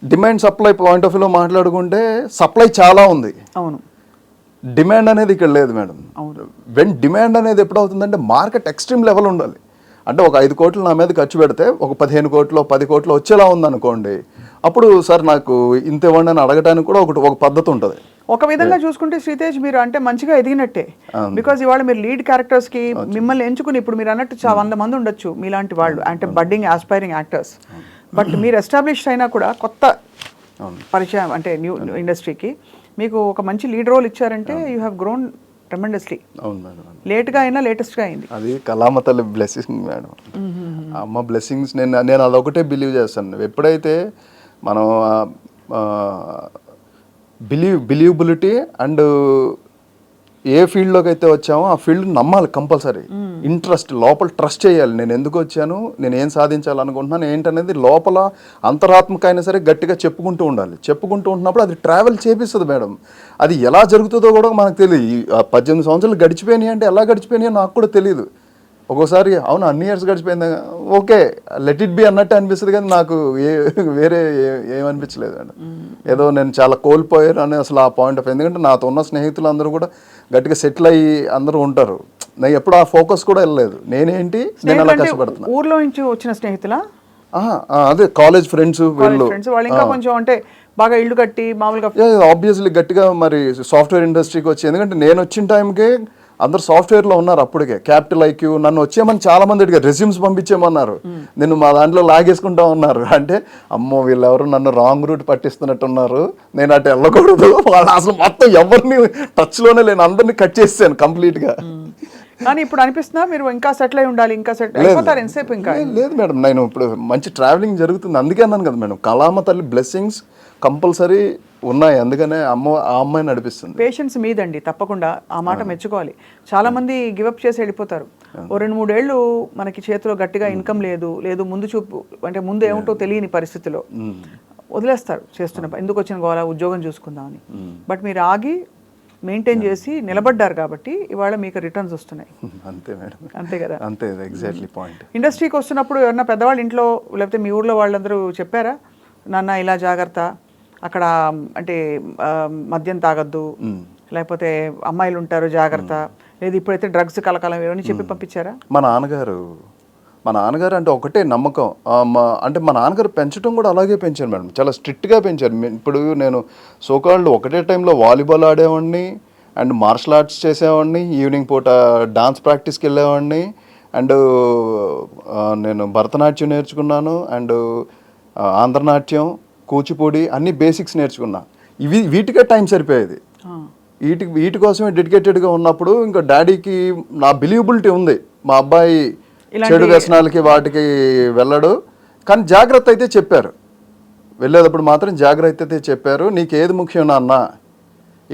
డిమాండ్ సప్లై పాయింట్ ఆఫ్ వ్యూలో మాట్లాడుకుంటే సప్లై చాలా ఉంది. అవును. డిమాండ్ అనేది ఇక్కడ లేదు మేడం. వెన్ డిమాండ్ అనేది ఎప్పుడు అవుతుందంటే మార్కెట్ ఎక్స్ట్రీమ్ లెవెల్ ఉండాలి. అంటే ఒక 5 కోట్లు నా మీద ఖర్చు పెడితే ఒక 15 కోట్లు 10 కోట్లు వచ్చేలా ఉందనుకోండి, అప్పుడు సార్ నాకు ఇంత ఇవ్వండి అని అడగడానికి కూడా ఒక పద్ధతి ఉంటుంది. ఒక విధంగా చూసుకుంటే శ్రీతేజ్ మీరు అంటే మంచిగా ఎదిగినట్టే. బికాజ్ ఇవాళ మీరు లీడ్ క్యారెక్టర్స్ కి మిమ్మల్ని ఎంచుకుని, ఇప్పుడు మీరు అన్నట్టు 100 మంది ఉండొచ్చు మీలాంటి వాళ్ళు, అంటే బడ్డింగ్ ఆస్పైరింగ్ యాక్టర్స్. బట్ మీరు ఎస్టాబ్లిష్ అయినా కూడా కొత్త పరిచయం, అంటే న్యూ ఇండస్ట్రీకి మీకు ఒక మంచి లీడ్ రోల్ ఇచ్చారంటే యూ హ్యావ్ గ్రోన్ ట్రెమెండస్లీ. అవును మేడం. లేట్గా అయినా లేటెస్ట్గా అయింది. అది కళామ తల్లి బ్లెస్సింగ్ మేడం. అమ్మ బ్లెస్సింగ్స్. నేను అదొకటే బిలీవ్ చేస్తాను. ఎప్పుడైతే మనం బిలీవబిలిటీ అండ్ ఏ ఫీల్డ్లోకి అయితే వచ్చామో ఆ ఫీల్డ్ నమ్మాలి కంపల్సరీ. ఇంట్రెస్ట్, లోపల ట్రస్ట్ చేయాలి. నేను ఎందుకు వచ్చాను, నేను ఏం సాధించాలనుకుంటున్నాను ఏంటనేది లోపల అంతరాత్మక అయినా సరే గట్టిగా చెప్పుకుంటూ ఉండాలి. చెప్పుకుంటూ ఉంటున్నప్పుడు అది ట్రావెల్ చేపిస్తుంది మేడం. అది ఎలా జరుగుతుందో కూడా మనకు తెలియదు. 18 సంవత్సరాలు గడిచిపోయినాయి అంటే ఎలా గడిచిపోయినాయో నాకు కూడా తెలియదు. ఒక్కోసారి అవును అన్ని ఇయర్స్ గడిచిపోయిందా, ఓకే లెట్ ఇట్ బి అన్నట్టు అనిపిస్తుంది, కానీ నాకు వేరే ఏమనిపించలేదు మేడం. ఏదో నేను చాలా కోల్పోయాను అని అసలు ఆ పాయింట్ ఆఫ్. ఎందుకంటే నాతో ఉన్న స్నేహితులు అందరూ కూడా గట్టిగా సెటిల్ అయ్యి అందరూ ఉంటారు. నేను ఎప్పుడు ఆ ఫోకస్ కూడా వెళ్ళలేదు. నేను అలా కష్టపడుతున్నా. ఊర్లో నుంచి వచ్చిన స్నేహితులా? అదే కాలేజ్ ఫ్రెండ్స్ వీళ్ళు ఇంకా కొంచెం అంటే బాగా ఇల్లు కట్టి మామూలుగా ఆబ్వియస్లీ గట్టిగా మరి సాఫ్ట్వేర్ ఇండస్ట్రీకి వచ్చి. ఎందుకంటే నేను వచ్చిన టైంకే అందరు సాఫ్ట్వేర్లో ఉన్నారు అప్పటికే. క్యాపిటల్ ఐక్యూ నన్ను వచ్చేయమని చాలా మంది అడిగారు, రెజ్యూమ్స్ పంపించేయమన్నారు. నేను మా దాంట్లో లాగేసుకుంటా ఉన్నారు. అంటే అమ్మో వీళ్ళెవరు నన్ను రాంగ్ రూట్ పట్టిస్తున్నట్టున్నారు, నేను అటు వెళ్ళకూడదు. వాళ్ళు అసలు మొత్తం ఎవరిని టచ్లోనే లేను, అందరినీ కట్ చేసాను కంప్లీట్గా. కానీ ఇప్పుడు అనిపిస్తుందా మీరు ఇంకా సెటిల్ అయి ఉండాలి, ఇంకా సెటిల్ అయిపోతారు ఎంతసేపు? ఇంకా లేదు మేడం, నేను ఇప్పుడు మంచి ట్రావెలింగ్ జరుగుతుంది. అందుకే అన్నాను కదా మేడం, కళామ తల్లి బ్లెస్సింగ్స్ కంపల్సరీ ఉన్నాయి. అందుకనే ఆ అమ్మాయి నడిపిస్తుంది. పేషెన్స్ మీదండి, తప్పకుండా ఆ మాట మెచ్చుకోవాలి. చాలా మంది గివప్ చేసి వెళ్ళిపోతారు. ఓ 2-3 ఏళ్ళు మనకి చేతిలో గట్టిగా ఇన్కమ్ లేదు ముందు చూపు, అంటే ముందు ఏమిటో తెలియని పరిస్థితిలో వదిలేస్తారు చేస్తున్న ఎందుకు వచ్చిన గోలా ఉద్యోగం చూసుకుందామని. బట్ మీరు ఆగి మెయింటైన్ చేసి నిలబడ్డారు కాబట్టి ఇవాళ మీకు రిటర్న్స్ వస్తున్నాయి. అంతే మేడం, అంతే కదా, అంతే ఎగ్జాక్ట్లీ పాయింట్. ఇండస్ట్రీకి వస్తున్నప్పుడు ఎవరన్నా పెద్దవాళ్ళు ఇంట్లో లేకపోతే మీ ఊళ్ళో వాళ్ళందరూ చెప్పారా, నాన్న ఇలా జాగ్రత్త, అక్కడ అంటే మద్యం తాగద్దు, లేకపోతే అమ్మాయిలు ఉంటారు జాగ్రత్త, లేదు ఇప్పుడైతే డ్రగ్స్ కలకాలం ఇవన్నీ చెప్పి పంపించారా? మా నాన్నగారు అంటే ఒకటే నమ్మకం. అంటే మా నాన్నగారు పెంచడం కూడా అలాగే పెంచారు మేడం, చాలా స్ట్రిక్ట్గా పెంచారు. ఇప్పుడు నేను సోకాళ్ళు ఒకటే టైంలో వాలీబాల్ ఆడేవాడిని అండ్ మార్షల్ ఆర్ట్స్ చేసేవాడిని, ఈవినింగ్ పూట డాన్స్ ప్రాక్టీస్కి వెళ్ళేవాడిని, అండ్ నేను భరతనాట్యం నేర్చుకున్నాను, అండ్ ఆంధ్రనాట్యం, కూచిపూడి అన్ని బేసిక్స్ నేర్చుకున్నా. వీటికే టైం సరిపోయేది. వీటి కోసమే డెడికేటెడ్గా ఉన్నప్పుడు ఇంకా డాడీకి నా బిలీవబిలిటీ ఉంది, మా అబ్బాయి చెడు వ్యసనాలకి వాటికి వెళ్ళడు, కానీ జాగ్రత్త అయితే చెప్పారు. వెళ్ళేటప్పుడు మాత్రం జాగ్రత్త అయితే చెప్పారు. నీకు ఏది ముఖ్యం నాన్న,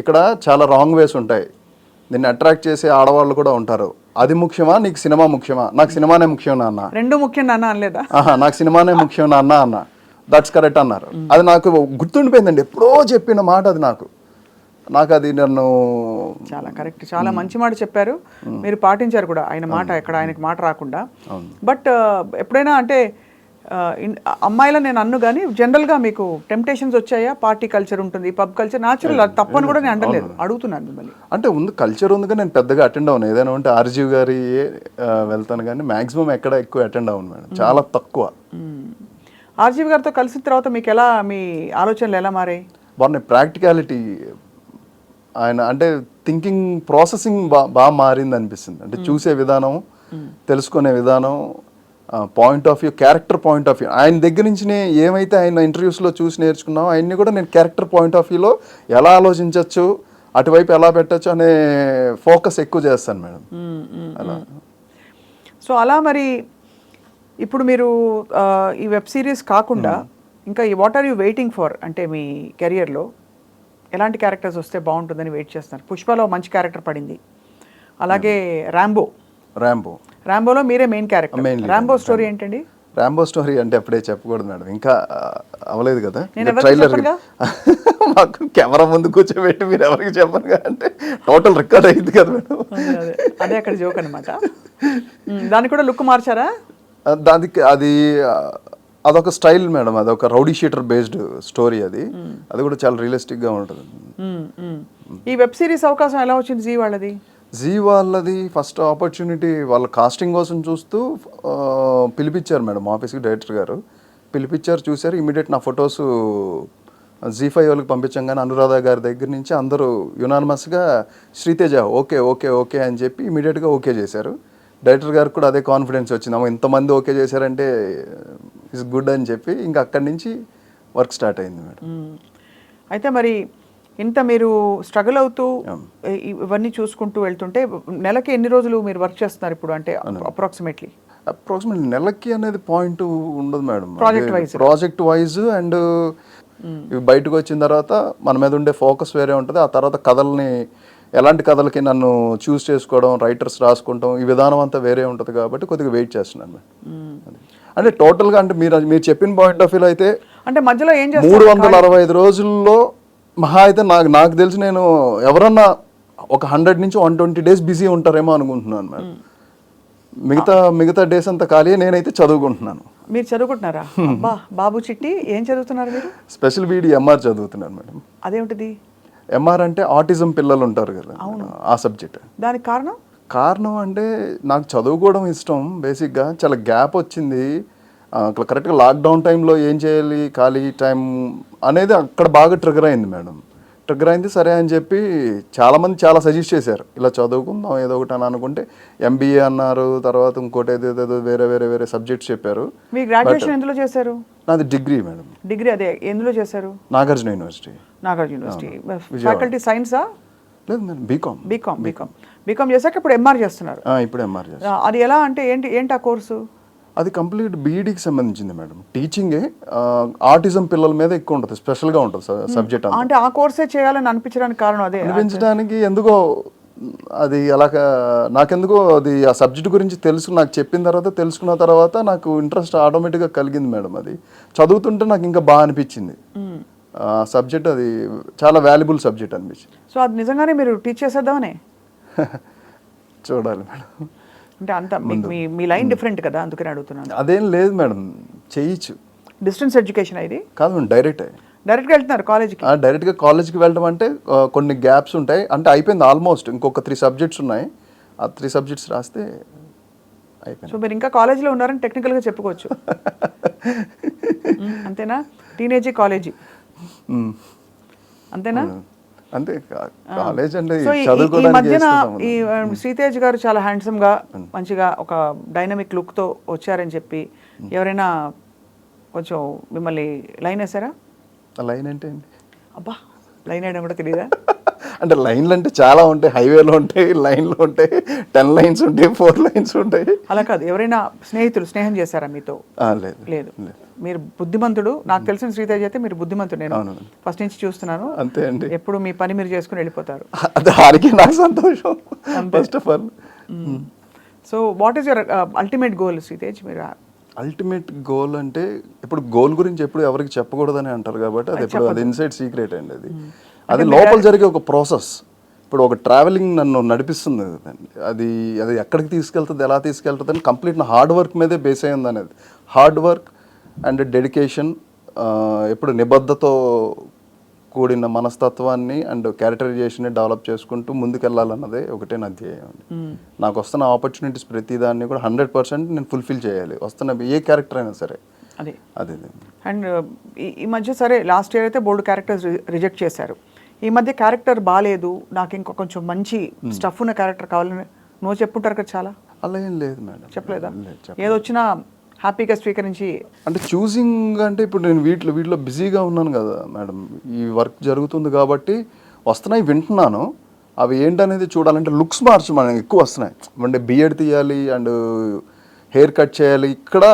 ఇక్కడ చాలా రాంగ్ వేస్ ఉంటాయి, నిన్ను అట్రాక్ట్ చేసే ఆడవాళ్ళు కూడా ఉంటారు, అది ముఖ్యమా నీకు సినిమా ముఖ్యమా? నాకు సినిమానే ముఖ్యం నాన్న. రెండు ముఖ్యం నాన్న అనలేదా? నాకు సినిమానే ముఖ్యం నాన్న అన్న. దట్స్ కరెక్ట్ అన్నారు. అది నాకు గుర్తుండిపోయిందండి, ఎప్పుడో చెప్పిన మాట అది. నాకు అది నన్ను చాలా కరెక్ట్, చాలా మంచి మాట చెప్పారు, మీరు పాటించారు కూడా ఆయన మాట, ఎక్కడ ఆయనకి మాట రాకుండా. బట్ ఎప్పుడైనా అంటే అమ్మాయిలా నేను అన్ను కానీ జనరల్గా మీకు టెంప్టేషన్స్ వచ్చాయా? పార్టీ కల్చర్ ఉంటుంది, పబ్ కల్చర్ న్యాచురల్, అది తప్పని కూడా నేను అంటలేదు, అడుగుతున్నాను మిమ్మల్ని. అంటే ఉంది, కల్చర్ ఉంది కానీ నేను పెద్దగా అటెండ్ అవును. ఏదైనా ఉంటే ఆర్జీవ్ గారి వెళ్తాను కానీ మ్యాక్సిమం ఎక్కడ ఎక్కువ అటెండ్ అవును మేడం, చాలా తక్కువ. ఆర్జీవ్ గారితో కలిసిన తర్వాత మీకు ఎలా, మీ ఆలోచనలు ఎలా మారాయి? వారిని ప్రాక్టికాలిటీ, ఆయన అంటే థింకింగ్ ప్రాసెసింగ్ బాగా మారింది అనిపిస్తుంది. అంటే చూసే విధానం, తెలుసుకునే విధానం, point of view, character point of view, ఆయన దగ్గర నుంచి ఏమైతే ఆయన ఇంటర్వ్యూస్లో చూసి నేర్చుకున్నామో అవన్నీ కూడా నేను క్యారెక్టర్ పాయింట్ ఆఫ్ వ్యూలో ఎలా ఆలోచించవచ్చు, అటువైపు ఎలా పెట్టచ్చు అనే ఫోకస్ ఎక్కువ చేస్తాను మేడం. అలా సో అలా మరి ఇప్పుడు మీరు ఈ వెబ్ సిరీస్ కాకుండా ఇంకా what are you waiting for, అంటే మీ కెరియర్లో ఎలాంటి క్యారెక్టర్స్ వస్తే బాగుంటుందని వెయిట్ చేస్తున్నారు? పుష్పలో మంచి క్యారెక్టర్ పడింది, అలాగే ర్యాంబోలో మీరే మెయిన్ క్యారెక్టర్. ర్యాంబో స్టోరీ ఏంటండి? ర్యాంబో స్టోరీ అంటే అప్పుడే చెప్పకూడదు మేడం, ఇంకా అవ్వలేదు కదా ట్రైలర్. మాకు కెమెరా ముందు కూర్చోబెట్టి మీరు ఎవరికి చెప్పను అంటే టోటల్ రికార్డ్ అయింది కదా మేడం. అదే అక్కడ జోక్ అనమాట. దానికి కూడా లుక్ మార్చారా? దానికి అదొక స్టైల్ మేడం, అదొక రౌడీ షీటర్ బేస్డ్ స్టోరీ. అది కూడా చాలా రియలిస్టిక్గా ఉంటుంది. ఈ వెబ్ సిరీస్ అవకాశం ఎలా వచ్చింది జీ వాళ్ళది? జీ వాళ్ళది ఫస్ట్ ఆపర్చునిటీ వాళ్ళ కాస్టింగ్ కోసం చూస్తూ పిలిపించారు మేడం ఆఫీస్కి, డైరెక్టర్ గారు పిలిపించారు, చూశారు, ఇమీడియట్ నా ఫొటోస్ జీ5 వాళ్ళకి పంపించంగానే అనురాధ గారి దగ్గర నుంచి అందరూ యునానిమస్గా శ్రీతేజ ఓకే ఓకే ఓకే అని చెప్పి ఇమీడియట్గా ఓకే చేశారు. డైరెక్టర్ గారికి కూడా అదే కాన్ఫిడెన్స్ వచ్చింది, అమ్మ ఇంతమంది ఓకే చేశారంటే ఇట్స్ గుడ్ అని చెప్పి ఇంకా అక్కడి నుంచి వర్క్ స్టార్ట్ అయింది మేడం. అయితే మరి ఇంత మీరు స్ట్రగుల్ అవుతూ ఇవన్నీ చూసుకుంటూ వెళ్తుంటే నెలకి ఎన్ని రోజులు మీరు వర్క్ చేస్తున్నారు ఇప్పుడు, అంటే అప్రాక్సిమేట్లీ నెలకి అనేది పాయింట్ ఉండదు మేడం, ప్రాజెక్ట్ వైజ్ అండ్ ఇవి బయటకు వచ్చిన తర్వాత మన మీద ఉండే ఫోకస్ వేరే ఉంటుంది. ఆ తర్వాత కథల్ని ఎలాంటి కథలకి నన్ను చూస్ చేసుకోవడం, రైటర్స్ రాసుకుంటాం, ఈ విధానం అంతా వేరే ఉంటుంది కాబట్టి కొద్దిగా వెయిట్ చేస్తున్నాను మేడం. అంటే టోటల్గా అంటే మీరు చెప్పిన పాయింట్ ఆఫ్ వ్యూలో అయితే అంటే మధ్యలో ఏం 365 రోజుల్లో మహా అయితే నాకు తెలిసి నేను ఎవరన్నా ఒక 100 నుంచి 120 డేస్ బిజీ ఉంటారేమో అనుకుంటున్నాను మేడం. మిగతా డేస్ అంతా ఖాళీ, నేనైతే చదువుకుంటున్నాను. మీరు చదువుకుంటున్నారా? బాబు చిట్టి ఏం చదువుతున్నారు మీరు? స్పెషల్ బీడీ ఎంఆర్ చదువుతున్నాను మేడం. అదేమిటిది? ఎంఆర్ అంటే ఆటిజం పిల్లలు ఉంటారు కదా, ఆ సబ్జెక్ట్. దానికి కారణం అంటే నాకు చదువుకోవడం ఇష్టం బేసిక్గా, చాలా గ్యాప్ వచ్చింది. కరెక్ట్గా లాక్డౌన్ టైంలో ఏం చేయాలి, ఖాళీ టైం అనేది అక్కడ బాగా ట్రిగర్ అయింది మేడం. ట్రిగర్ అయింది సరే అని చెప్పి చాలామంది చాలా సజెస్ట్ చేశారు, ఇలా చదువుకుందాం ఏదో ఒకటి అని అనుకుంటే ఎంబీఏ అన్నారు, తర్వాత ఇంకోటి ఏదో వేరే సబ్జెక్ట్స్ చెప్పారు. మీ గ్రాడ్యుయేషన్ ఎందులో చేశారు? నాది డిగ్రీ మేడం. డిగ్రీ అదే ఎందులో చేశారు? నాగార్జున యూనివర్సిటీ. ఫ్యాకల్టీ సైన్సా? లేదు మేడం, బీకామ్ చేశాక ఇప్పుడు ఎంఆర్ చేస్తున్నారు. ఇప్పుడు ఎంఆర్ చేస్తారు. అది ఎలా అంటే ఏంటి ఆ కోర్సు? అది కంప్లీట్ బీఈడీకి సంబంధించింది మేడం. టీచింగే ఆటిజం పిల్లల మీద ఎక్కువ ఉంటుంది, స్పెషల్గా ఉంటుంది సబ్జెక్ట్. అంటే ఆ కోర్సే చేయాలని అనిపించడానికి కారణం అదే అనిపించడానికి ఎందుకో అది అలాగా నాకెందుకో అది ఆ సబ్జెక్ట్ గురించి నాకు తెలుసుకున్న తర్వాత నాకు ఇంట్రెస్ట్ ఆటోమేటిక్గా కలిగింది మేడం. అది చదువుతుంటే నాకు ఇంకా బాగా అనిపించింది. సబ్జెక్ట్ అది చాలా వాల్యుబుల్ సబ్జెక్ట్ అనిపించింది. సో అది నిజంగానే మీరు టీచ్ చేసేద్దామనే చూడాలి మేడం. అంటే అంత మీ లైన్ డిఫరెంట్ కదా, అందుకని అడుగుతున్నాను. అదేం లేదు మేడం, చేయొచ్చు. డిస్టెన్స్ ఎడ్యుకేషన్ ఇది కాదు మేడం, డైరెక్ట్గా వెళ్తున్నారు కాలేజ్కి? డైరెక్ట్గా కాలేజ్కి వెళ్ళడం అంటే కొన్ని గ్యాప్స్ ఉంటాయి. అంటే అయిపోయింది ఆల్మోస్ట్, ఇంకొక 3 సబ్జెక్ట్స్ ఉన్నాయి. ఆ 3 సబ్జెక్ట్స్ రాస్తే అయిపోయింది. సో మీరు ఇంకా కాలేజీలో ఉన్నారని టెక్నికల్గా చెప్పుకోవచ్చు. అంతేనా? టీనేజీ కాలేజీ అంతేనా? అంతే, కాలేజ్ అంటే సో ఈ మధ్యన ఈ శ్రీతేజ్ గారు చాలా హ్యాండ్సమ్ గా మంచిగా ఒక డైనమిక్ లుక్ తో వచ్చారని చెప్పి ఎవరైనా కొంచెం మిమ్మల్ని లైన్ వేసారా? లైన్ అంటే అబ్బా, లైన్ వేయడం కూడా తెలియదా? అంటే లైన్లు అంటే చాలా ఉంటాయి, హైవేలో ఉంటాయి, లైన్లు ఉంటాయి, 10 లైన్స్ ఉంటాయి, 4 లైన్స్ ఉంటాయి. అలా కాదు, ఎవరైనా స్నేహితులు స్నేహం చేశారా మీతో? లేదు. మీరు బుద్ధిమంతుడు. నాకు తెలిసిన శ్రీతేజ్ అయితే మీరు బుద్ధిమంతుడు. నేను ఫస్ట్ నుంచి చూస్తున్నాను. అంతే అండి, ఎప్పుడు మీ పని మీరు చేసుకుని వెళ్ళిపోతారు. అది ఆడికి నాకు సంతోషం first of all. So what is your ultimate goal Sritej? మీరు అల్టిమేట్ గోల్ అంటే ఇప్పుడు గోల్ గురించి ఎప్పుడు ఎవరికి చెప్పకూడదని అంటారు కాబట్టి అది ఇన్సైడ్ సీక్రెట్ అండి. అది లోపల జరిగే ఒక ప్రాసెస్. ఇప్పుడు ఒక ట్రావెలింగ్ నన్ను నడిపిస్తుంది, అది ఎక్కడికి తీసుకెళ్తుంది, ఎలా తీసుకెళ్తుంది అని కంప్లీట్ నా హార్డ్ వర్క్ మీదే బేస్ అయ్యింది అనేది. హార్డ్ వర్క్ అండ్ డెడికేషన్, ఎప్పుడు నిబద్ధతో కూడిన మనస్తత్వాన్ని అండ్ క్యారెక్టరైజేషన్ని డెవలప్ చేసుకుంటూ ముందుకెళ్ళాలన్నదే ఒకటే నా ధ్యేయం. నాకు వస్తున్న ఆపర్చునిటీస్ ప్రతిదాన్ని కూడా 100% నేను ఫుల్ఫిల్ చేయాలి, వస్తున్న ఏ క్యారెక్టర్ అయినా సరే. అదే. అండ్ ఈ మధ్య సరే లాస్ట్ ఇయర్ అయితే బోల్డ్ క్యారెక్టర్స్ రిజెక్ట్ చేశారు. ఈ మధ్య క్యారెక్టర్ బాగాలేదు, నాకు ఇంకా కొంచెం మంచి స్టఫ్ ఉన్న క్యారెక్టర్ కావాలని నువ్వు చెప్పుంటారు కదా చాలా. అలా ఏం లేదు మేడం. చెప్పలేదా? ఏదొచ్చినా హ్యాపీగా స్వీకరించి అంటే చూసింగ్ అంటే ఇప్పుడు నేను వీటిలో బిజీగా ఉన్నాను కదా మేడం, ఈ వర్క్ జరుగుతుంది కాబట్టి వస్తున్నాయి, వింటున్నాను. అవి ఏంటనేది చూడాలంటే లుక్స్ మనకి ఎక్కువ వస్తున్నాయి. అంటే బియర్డ్ తీయాలి అండ్ హెయిర్ కట్ చేయాలి, ఇక్కడ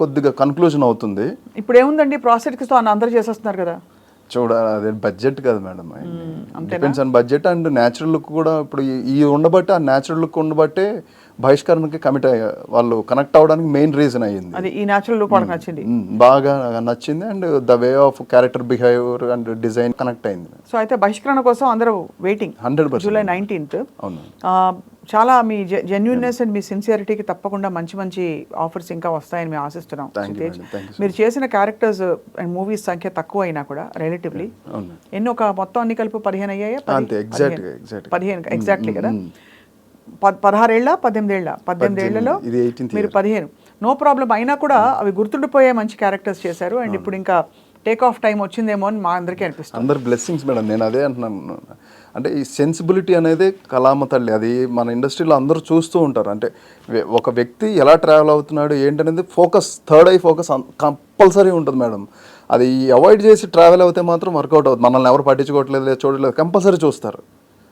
కొద్దిగా కన్క్లూజన్ అవుతుంది. ఇప్పుడు ఏముందండి, ప్రాసెస్తో అందరూ చేసేస్తున్నారు కదా. అదే బడ్జెట్ కదా madam, depends on budget and natural look కూడా. ఇప్పుడు ఈ ఉండబట్టే, ఆ న్యాచురల్ లుక్ ఉండబట్టే బహిష్కరణకి కమిట్ అయ్యారు వాళ్ళు, కనెక్ట్ అవ్వడానికి మెయిన్ రీజన్ అయ్యింది. అది ఈ న్యాచురల్ లుక్ వాళ్ళకి నచ్చింది, బాగా నచ్చింది. And the way of character behaviour and design connect అయింది. సో అయితే బహిష్కరణ కోసం అందరూ వెయిటింగ్ 100%. July 19th. చాలా మీ జెన్యూన్నెస్ అండ్ మీ సిన్సియారిటీకి తప్పకుండా మంచి ఆఫర్స్ ఇంకా వస్తాయని మేము ఆశిస్తున్నాం. మీరు చేసిన క్యారెక్టర్స్ అండ్ మూవీస్ సంఖ్య తక్కువ అయినా కూడా రిలేటివ్లీ ఎన్ని, ఒక మొత్తం అన్ని కలిపి 15 అయ్యాయా? 15 ఎగ్జాక్ట్లీ కదా. 16 ఏళ్ళ 18 ఏళ్ళ 18 ఏళ్లలో మీరు 15, నో ప్రాబ్లం. అయినా కూడా అవి గుర్తుండిపోయే మంచి క్యారెక్టర్స్ చేశారు. అండ్ ఇప్పుడు ఇంకా టేక్ ఆఫ్ టైం వచ్చిందేమో అని మా అందరికీ అనిపిస్తుంది. అందరు బ్లెస్సింగ్స్ మేడం, నేను అదే అంటున్నాను. అంటే ఈ సెన్సిబిలిటీ అనేది కళామ తల్లి, అది మన ఇండస్ట్రీలో అందరూ చూస్తూ ఉంటారు. అంటే ఒక వ్యక్తి ఎలా ట్రావెల్ అవుతున్నాడు ఏంటనేది focus, third I focus compulsory ఉంటుంది మేడం. అది అవాయిడ్ చేసి ట్రావెల్ అవుతే మాత్రం వర్కౌట్ అవుతుంది. మనల్ని ఎవరు పట్టించుకోవట్లేదు, చూడలేదు, కంపల్సరీ చూస్తారు.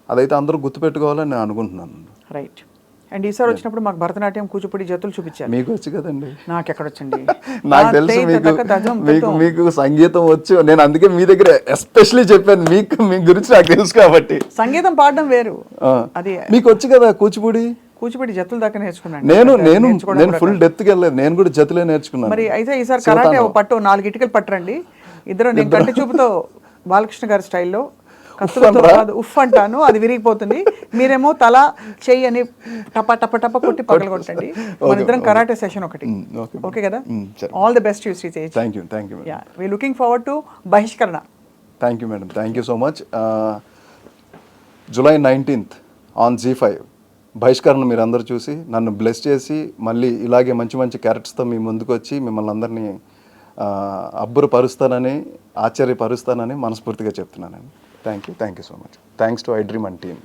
అదైతే అందరూ గుర్తుపెట్టుకోవాలని నేను అనుకుంటున్నాను. రైట్. అండ్ ఈసారి వచ్చినప్పుడు మాకు భరతనాట్యం, కూచిపూడి జతులు చూపించారు. మీకు వచ్చు కదండి. నాకు ఎక్కడొచ్చండి, నాకు తెలుసు మీకు సంగీతం వచ్చు. నేను అందుకే మీ దగ్గర ఎస్పెషల్లీ చెప్పాను, మీ గురించి నాకు తెలుసు కాబట్టి. సంగీతం పాడడం వేరు, అది మీకు వచ్చు కదా. కూచిపూడి జతులు దాకా నేర్చుకున్నాను నేను ఫుల్ డెప్త్కి వెళ్ళలేదు, నేను కూడా జతులే నేర్చుకున్నాను. మరి అయితే ఈసారి కరాటే పట్టు 4 ఇటుకలు పట్టరండి ఇద్దరు. నేను కంటి చూపుతో బాలకృష్ణ గారి స్టైల్లో ఉఫ్ అంటాను, అది విరిగిపోతుంది. మీరేమో తల చెయ్యి అని టప టప టప కొట్టి పగలు కొట్టండి. మన ఇద్దరం కరాటే సెషన్ ఒకటి. ఓకే కదా? All the best you Sritej. Thank you. We looking forward to Bahishkarana. Thank you madam, thank you so much. July 19th on ZEE5 Bahishkarana మీరు అందరూ చూసి నన్ను బ్లెస్ చేసి మళ్ళీ ఇలాగే మంచి క్యారెక్టర్స్తో మీ ముందుకు వచ్చి మిమ్మల్ని అందరినీ అబ్బురపరుస్తానని, ఆశ్చర్యపరుస్తానని మనస్ఫూర్తిగా చెప్తున్నానండి. Thank you so much. Thanks to iDream and team.